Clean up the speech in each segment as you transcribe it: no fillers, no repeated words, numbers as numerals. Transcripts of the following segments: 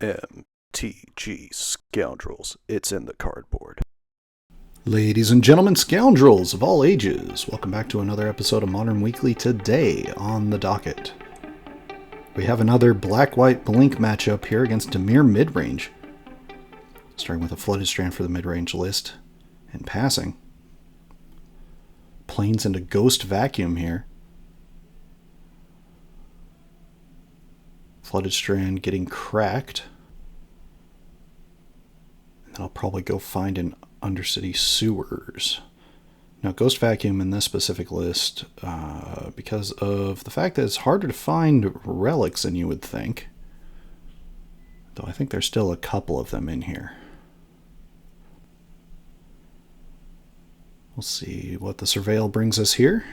MTG Scoundrels. It's in the cardboard. Ladies and gentlemen, scoundrels of all ages, welcome back to another episode of Modern Weekly. Today on the docket, we have another black-white blink matchup here against Dimir Midrange. Starting with a Flooded Strand for the midrange list, and passing. Plains into Ghost Vacuum here. Flooded Strand getting cracked. And then I'll probably go find an Undercity Sewers. Now, Ghost Vacuum in this specific list, because of the fact that it's harder to find relics than you would think. Though I think there's still a couple of them in here. We'll see what the Surveil brings us here.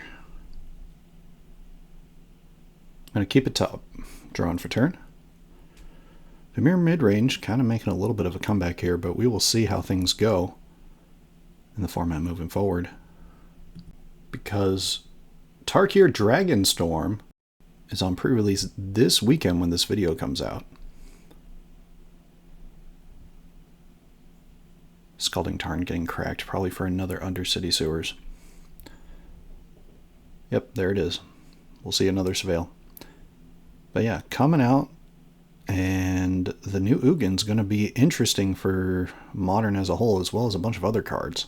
I'm going to keep it top. Drawing for turn. Dimir Midrange kind of making a little bit of a comeback here, but we will see how things go in the format moving forward. Because Tarkir Dragonstorm is on pre-release this weekend when this video comes out. Scalding Tarn getting cracked, probably for another Undercity Sewers. Yep, there it is. We'll see another Surveil. But yeah, coming out, and the new Ugin's going to be interesting for Modern as a whole, as well as a bunch of other cards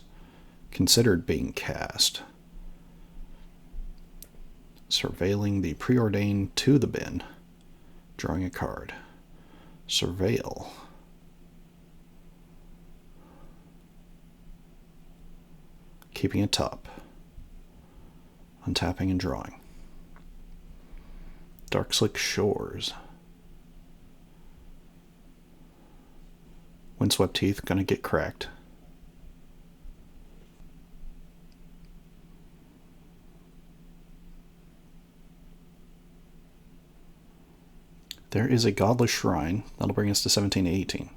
considered being cast. Surveilling the Preordained to the bin. Drawing a card. Surveil. Keeping it top. Untapping and drawing. Darkslick Shores. Windswept Teeth gonna get cracked. There is a Godless Shrine. That'll bring us to 17 to 18.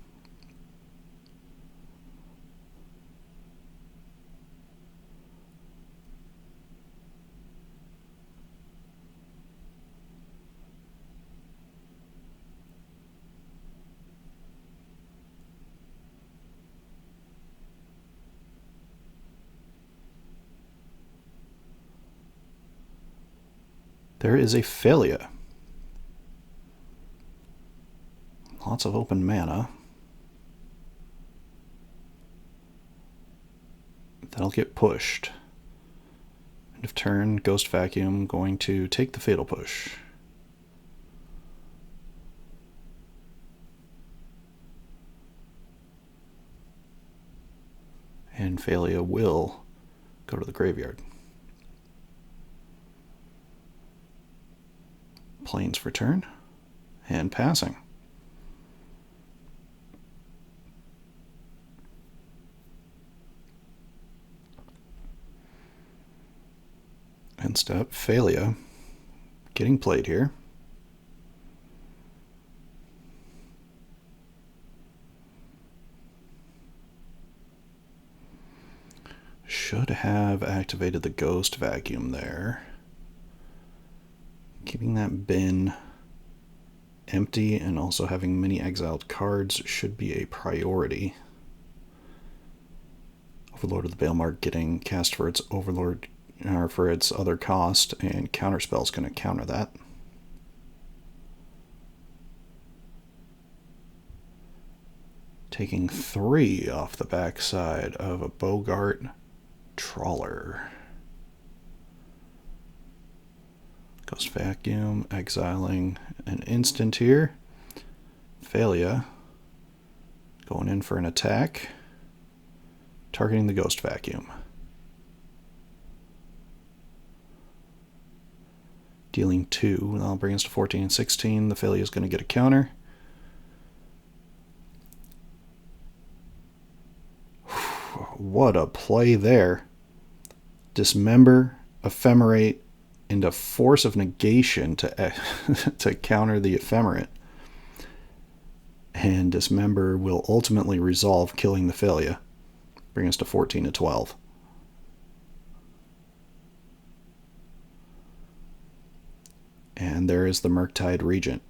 There is a Failure. Lots of open mana. That'll get pushed. End of turn, Ghost Vacuum going to take the Fatal Push. And Failure will go to the graveyard. Plains for turn, and passing. End step, Failure, getting played here. Should have activated the Ghost Vacuum there. Keeping that bin empty and also having many exiled cards should be a priority. Overlord of the Bailmark getting cast for its Overlord, or for its other cost, and Counterspell's going to counter that. Taking 3 off the backside of a Bogart Trawler. Ghost Vacuum, exiling an instant here. Failure. Going in for an attack. Targeting the Ghost Vacuum. Dealing 2. That'll bring us to 14 and 16. The Failure is going to get a counter. What a play there. Dismember, Ephemerate, into Force of Negation to to counter the Ephemerate. And Dismember will ultimately resolve, killing the Failure. Bring us to 14 to 12. And there is the Murktide Regent.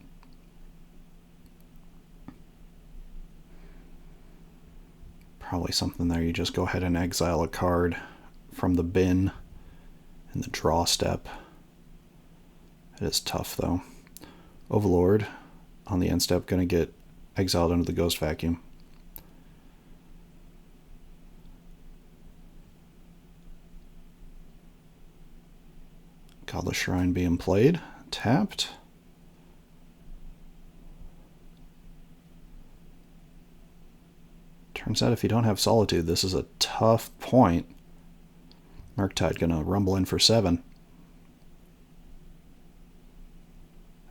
Probably something there. You just go ahead and exile a card from the bin in the draw step. It is tough, though. Overlord on the end step, going to get exiled into the Ghost Vacuum. Godless Shrine being played. Tapped. Turns out if you don't have Solitude, this is a tough point. Murktide gonna rumble in for 7.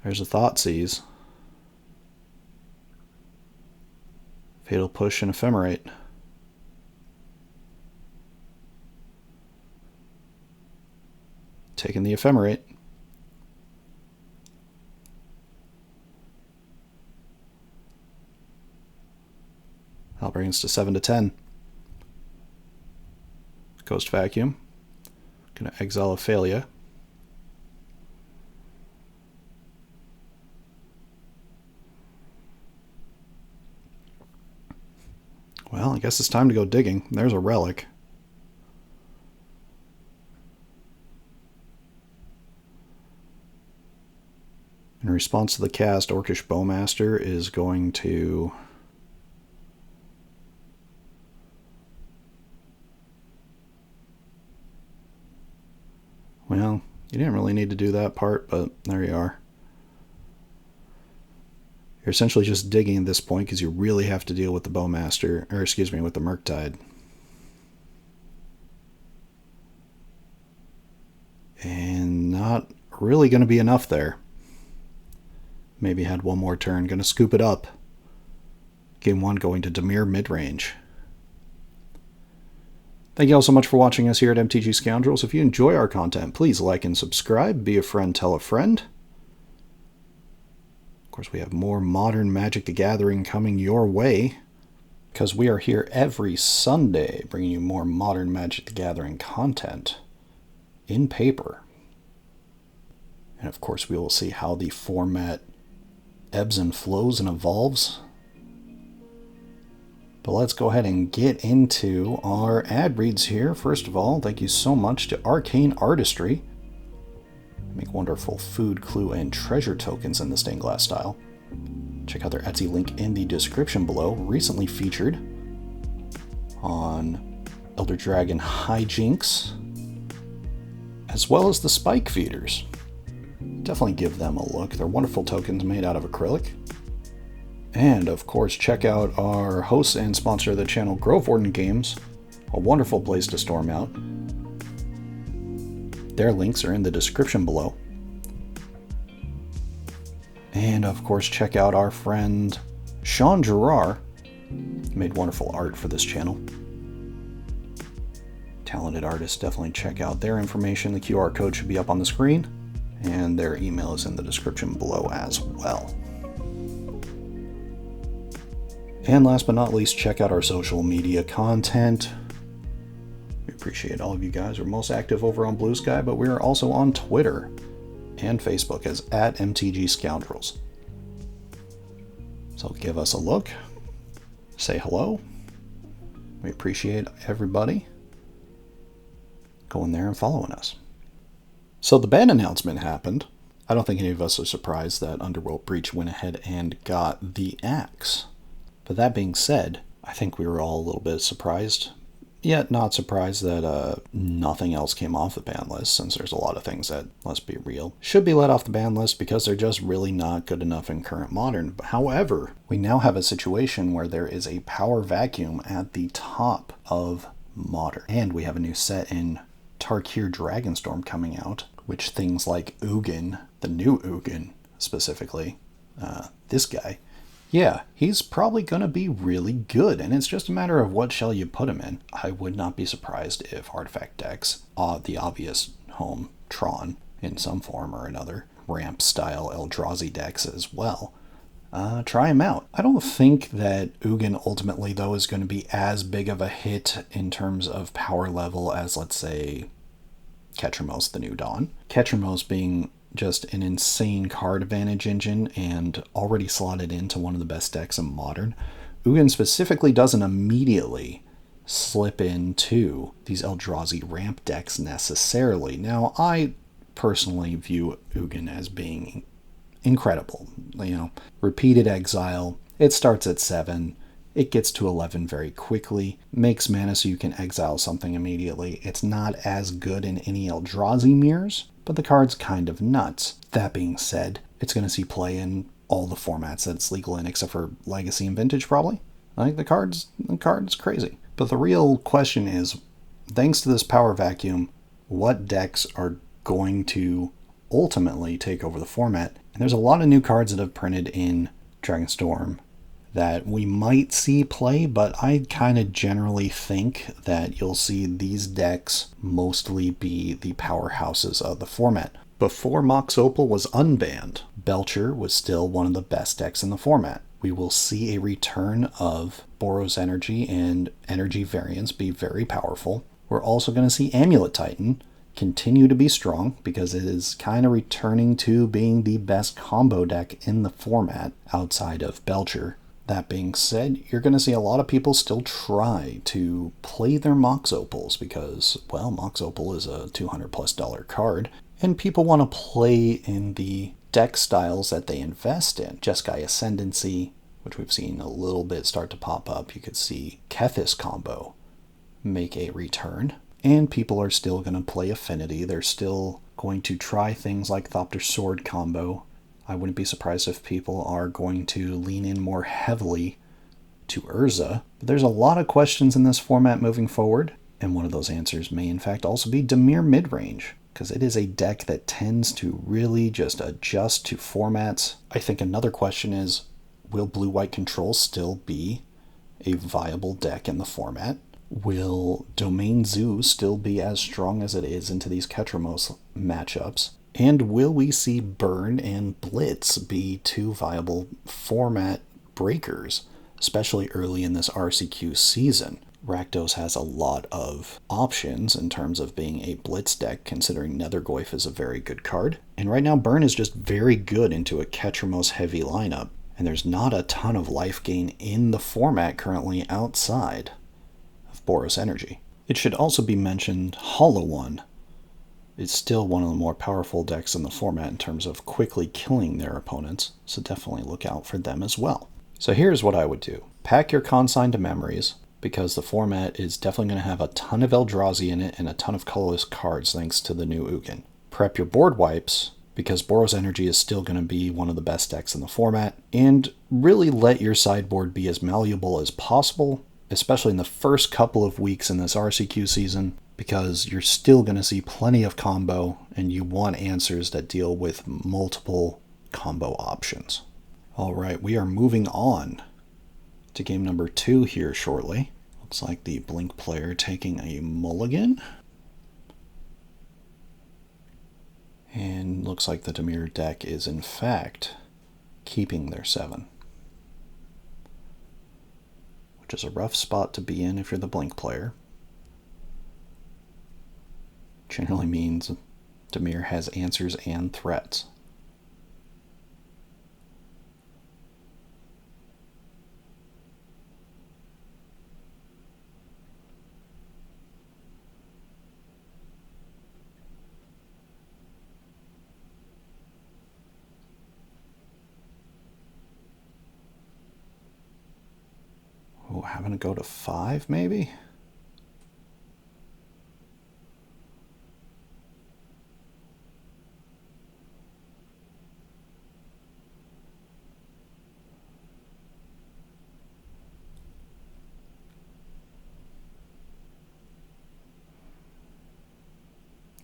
There's a Thoughtseize. Fatal Push and Ephemerate. Taking the Ephemerate. That'll bring us to 7 to 10. Ghost Vacuum. Gonna exile Ophalia. Well, I guess it's time to go digging. There's a relic. In response to the cast, Orcish Bowmaster is going to... Well, you didn't really need to do that part, but there you are. You're essentially just digging at this point because you really have to deal with the Bowmaster, or excuse me, with the Murktide. And not really going to be enough there. Maybe had one more turn. Going to scoop it up. Game 1 going to Dimir Midrange. Thank you all so much for watching us here at MTG Scoundrels. If you enjoy our content, please like and subscribe. Be a friend, tell a friend. Of course, we have more modern Magic the Gathering coming your way, because we are here every Sunday bringing you more modern Magic the Gathering content in paper. And of course, we will see how the format ebbs and flows and evolves. But let's go ahead and get into our ad reads here. First of all, thank you so much to Arcane Artistry. Make wonderful food, clue, and treasure tokens in the stained glass style. Check out their Etsy link in the description below. Recently featured on Elder Dragon Hijinks, as well as the Spike Feeders. Definitely give them a look. They're wonderful tokens made out of acrylic. And of course, check out our host and sponsor of the channel, Warden Games, a wonderful place to storm out. Their links are in the description below. And of course, check out our friend Sean Gerard. He made wonderful art for this channel. Talented artists, definitely check out their information. The QR code should be up on the screen, and their email is in the description below as well. And last but not least, check out our social media content. We appreciate all of you guys. We're most active over on Blue Sky, but we are also on Twitter and Facebook as @MTG Scoundrels. So give us a look. Say hello. We appreciate everybody going there and following us. So the ban announcement happened. I don't think any of us are surprised that Underworld Breach went ahead and got the axe. But that being said, I think we were all a little bit surprised, yet not surprised that nothing else came off the ban list, since there's a lot of things that, let's be real, should be let off the ban list because they're just really not good enough in current Modern. However, we now have a situation where there is a power vacuum at the top of Modern. And we have a new set in Tarkir Dragonstorm coming out, which things like Ugin, the new Ugin specifically, this guy, yeah, he's probably going to be really good, and it's just a matter of what shell you put him in. I would not be surprised if artifact decks, the obvious home, Tron, in some form or another, ramp-style Eldrazi decks as well, try him out. I don't think that Ugin ultimately, though, is going to be as big of a hit in terms of power level as, let's say, Ketramose, the New Dawn. Ketramose being just an insane card advantage engine and already slotted into one of the best decks in Modern. Ugin specifically doesn't immediately slip into these Eldrazi ramp decks necessarily. Now, I personally view Ugin as being incredible. Repeated exile, it starts at 7, it gets to 11 very quickly, makes mana so you can exile something immediately. It's not as good in any Eldrazi mirrors, but the card's kind of nuts. That being said, it's going to see play in all the formats that it's legal in, except for Legacy and Vintage, probably. Like, the card's crazy. But the real question is, thanks to this power vacuum, what decks are going to ultimately take over the format? And there's a lot of new cards that have printed in Dragonstorm that we might see play, but I kind of generally think that you'll see these decks mostly be the powerhouses of the format. Before Mox Opal was unbanned, Belcher was still one of the best decks in the format. We will see a return of Boros Energy and Energy variants be very powerful. We're also going to see Amulet Titan continue to be strong because it is kind of returning to being the best combo deck in the format outside of Belcher. That being said, you're going to see a lot of people still try to play their Mox Opals because, well, Mox Opal is a $200+ card, and people want to play in the deck styles that they invest in. Jeskai Ascendancy, which we've seen a little bit start to pop up. You could see Kethis combo make a return, and people are still going to play Affinity. They're still going to try things like Thopter Sword combo. I wouldn't be surprised if people are going to lean in more heavily to Urza. But there's a lot of questions in this format moving forward, and one of those answers may in fact also be Dimir Midrange, because it is a deck that tends to really just adjust to formats. I think another question is, will Blue-White Control still be a viable deck in the format? Will Domain Zoo still be as strong as it is into these Ketramose matchups? And will we see Burn and Blitz be two viable format breakers, especially early in this RCQ season? Rakdos has a lot of options in terms of being a Blitz deck, considering Nethergoyf is a very good card. And right now, Burn is just very good into a Ketramose heavy lineup, and there's not a ton of life gain in the format currently outside of Boros Energy. It should also be mentioned, Hollow One is still one of the more powerful decks in the format in terms of quickly killing their opponents, so definitely look out for them as well. So here's what I would do. Pack your Consign to Memories, because the format is definitely going to have a ton of Eldrazi in it and a ton of colorless cards thanks to the new Ugin. Prep your board wipes, because Boros Energy is still going to be one of the best decks in the format, and really let your sideboard be as malleable as possible, especially in the first couple of weeks in this RCQ season, because you're still going to see plenty of combo, and you want answers that deal with multiple combo options. Alright, we are moving on to game number 2 here shortly. Looks like the Blink player taking a mulligan. And looks like the Dimir deck is in fact keeping their 7. Which is a rough spot to be in if you're the Blink player. Generally means Dimir has answers and threats. Oh, having to go to 5 maybe?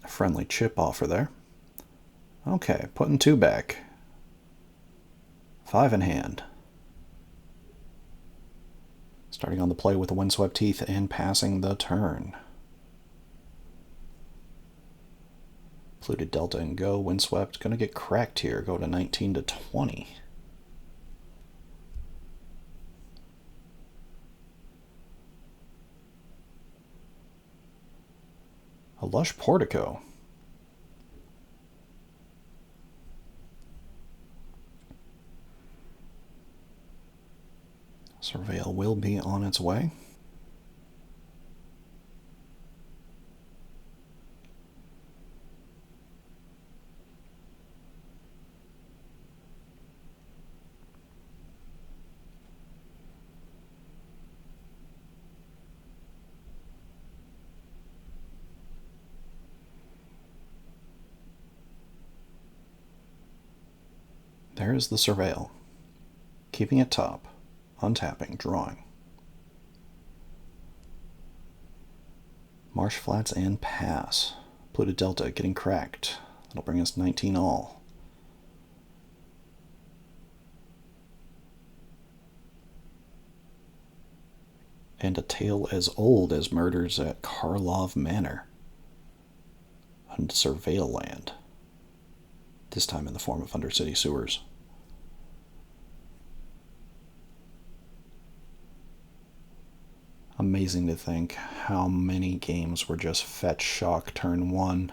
A friendly chip offer there. Okay, putting 2 back. 5 in hand. Starting on the play with the Windswept Teeth and passing the turn. Polluted Delta and go. Windswept gonna get cracked here. Go to 19 to 20. A Lush Portico. Surveil will be on its way. There is the Surveil. Keeping it top. Untapping. Drawing. Marsh Flats and pass. Polluted Delta getting cracked. That'll bring us 19 all. And a tale as old as murders at Karlov Manor. And Surveil land. This time in the form of Undercity Sewers. Amazing to think how many games were just fetch shock turn 1.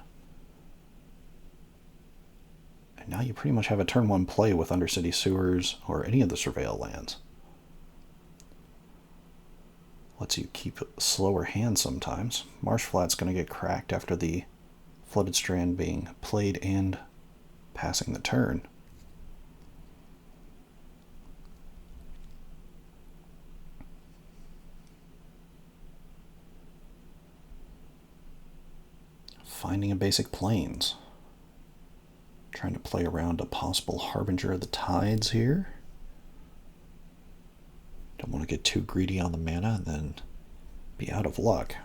And now you pretty much have a turn 1 play with Undercity Sewers or any of the Surveil lands. Lets you keep slower hands sometimes. Marsh Flat's going to get cracked after the Flooded Strand being played and passing the turn. Finding a basic plains. Trying to play around a possible Harbinger of the Tides here. Don't want to get too greedy on the mana and then be out of luck.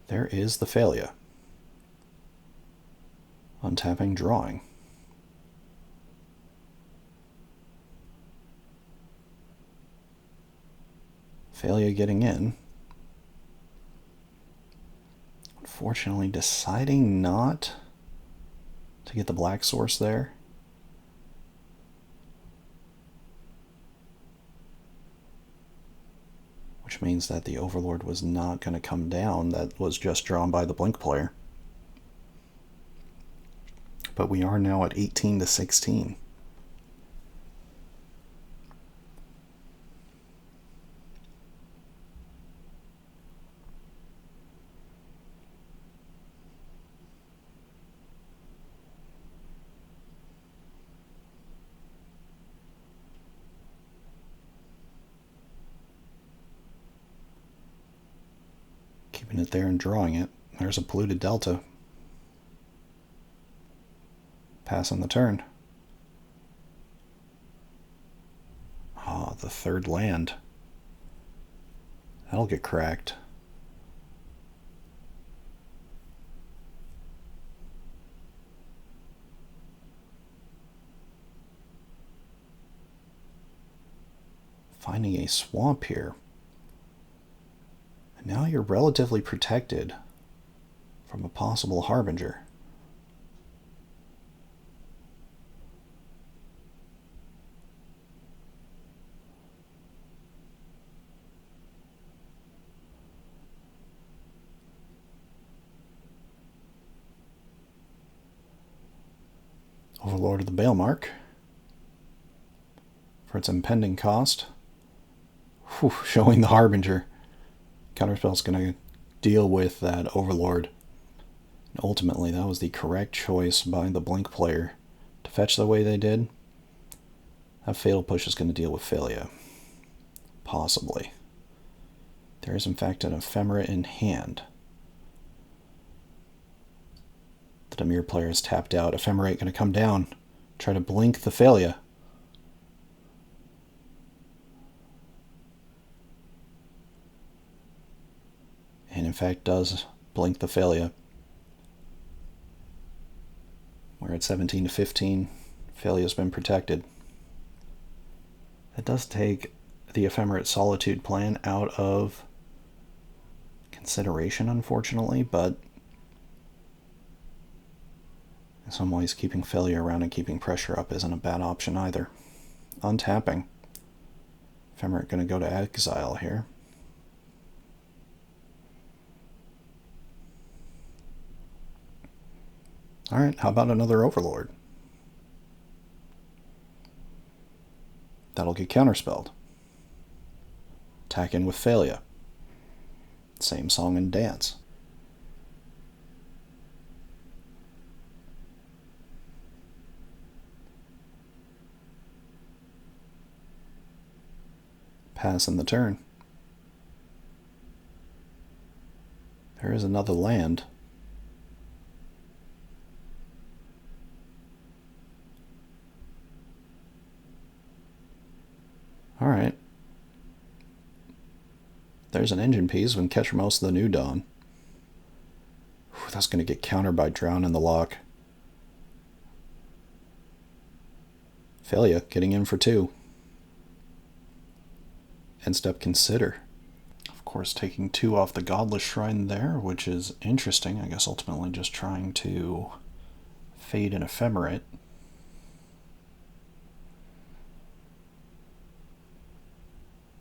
There is the Failure. Untapping, drawing. Failure getting in. Unfortunately, deciding not to get the black source there. Which means that the Overlord was not going to come down. That was just drawn by the Blink player. But we are now at 18 to 16. Keeping it there and drawing it. There's a Polluted Delta. Pass on the turn. Ah, the third land. That'll get cracked. Finding a swamp here. And now you're relatively protected from a possible Harbinger. Overlord of the Balemark for its impending cost. Whew, showing the Harbinger. Counterspell's going to deal with that Overlord. And ultimately, that was the correct choice by the Blink player to fetch the way they did. That Fatal Push is going to deal with Failure. Possibly. There is, in fact, an Ephemera in hand. The Dimir player is tapped out. Ephemerate going to come down. Try to blink the Failure. And in fact does blink the Failure. We're at 17 to 15. Failure's been protected. That does take the Ephemerate Solitude plan out of consideration, unfortunately, but in some ways keeping Failure around and keeping pressure up isn't a bad option either. Untapping. Ephemerate going to go to exile here. Alright, how about another Overlord? That'll get counterspelled. Attack in with Failure. Same song and dance. Pass in the turn. is another land. Alright. There's an engine piece when Ketramose the New Dawn. Whew, that's going to get countered by Drown in the Lock. Failure, getting in for 2. End step Consider. Of course, taking 2 off the Godless Shrine there, which is interesting. I guess ultimately just trying to fade an Ephemerate.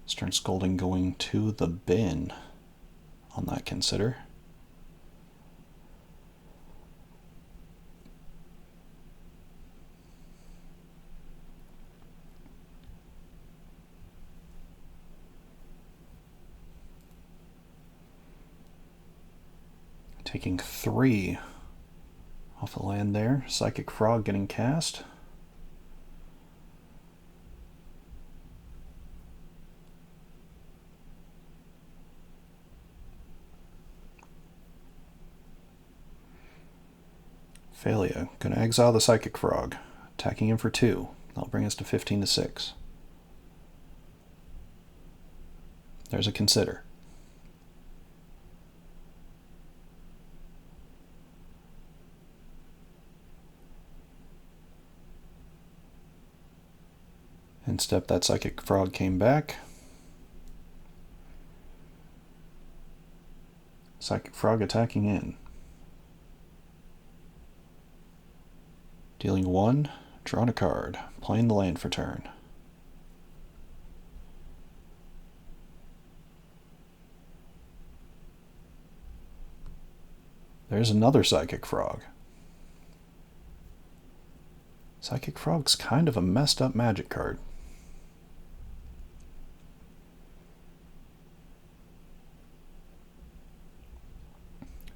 Stern Scolding going to the bin on that Consider. Taking 3 off the land there. Psychic Frog getting cast. Failure. Gonna exile the Psychic Frog. Attacking him for 2. That'll bring us to 15 to 6. There's a Consider. And step that Psychic Frog came back. Psychic Frog attacking in. Dealing 1, drawing a card, playing the land for turn. There's another Psychic Frog. Psychic Frog's kind of a messed up magic card.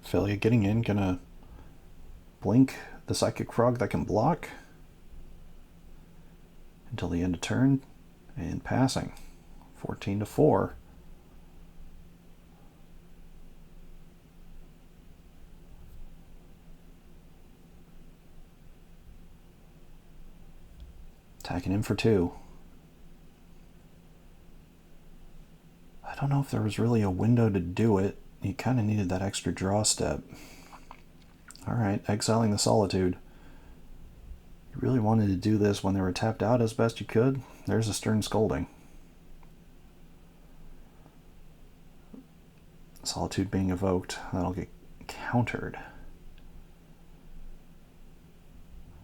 Failure getting in, gonna blink the Psychic Frog that can block until the end of turn, and passing 14 to 4. Attacking him for 2. I don't know if there was really a window to do it. You kind of needed that extra draw step. Alright, exiling the Solitude. You really wanted to do this when they were tapped out as best you could. There's a Stern Scolding. Solitude being evoked. That'll get countered.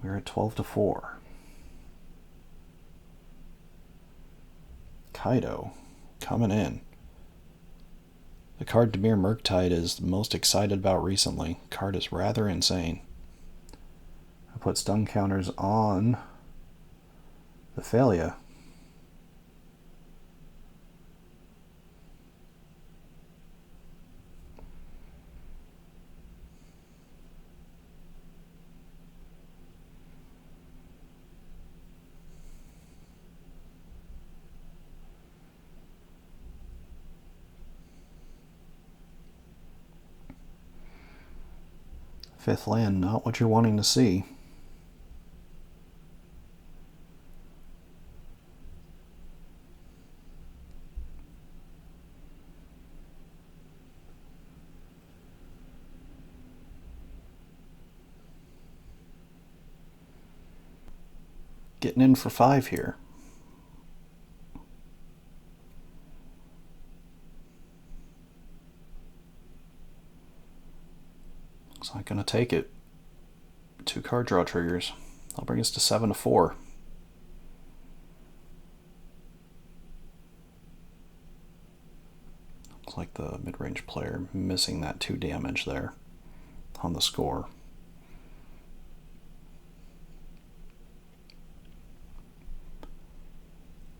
We're at 12 to 4. Kaito coming in. The card Dimir Murktide is the most excited about recently. Card is rather insane. I put stun counters on the Failure. Fifth land, not what you're wanting to see. Getting in for 5 here. Looks like gonna take it. 2 card draw triggers. That'll bring us to 7 to 4. Looks like the mid-range player missing that 2 damage there on the score.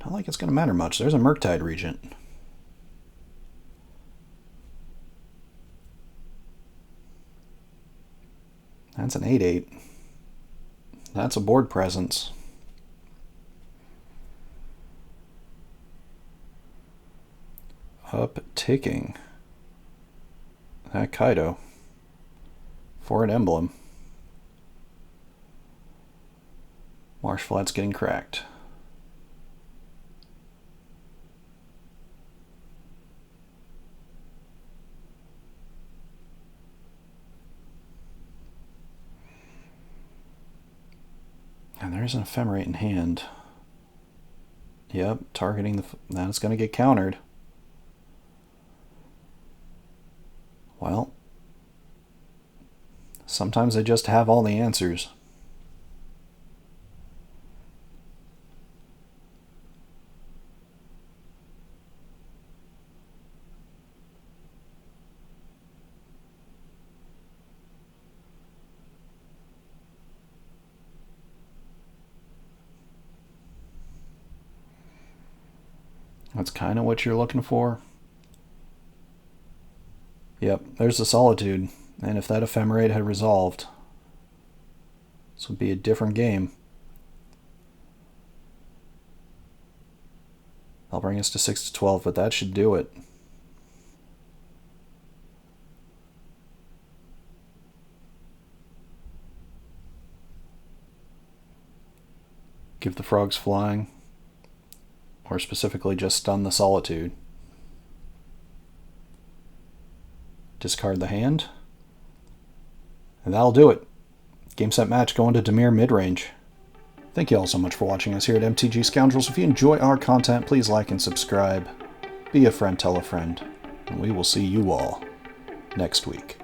Not like it's gonna matter much. There's a Murktide Regent. That's an 8/8. That's a board presence. Up ticking. That Kaito. For an emblem. Marsh Flat's getting cracked. And there's an ephemerate in hand. Yep, targeting the... Now it's going to get countered. Well, sometimes they just have all the answers. That's kind of what you're looking for. Yep, there's the Solitude. And if that ephemerate had resolved, this would be a different game. I'll bring us to 6 to 12, but that should do it. Give the frogs flying. Or specifically just stun the Solitude. Discard the hand. And that'll do it. Game, set, match going to Dimir Midrange. Thank you all so much for watching us here at MTG Scoundrels. If you enjoy our content, please like and subscribe. Be a friend, tell a friend. And we will see you all next week.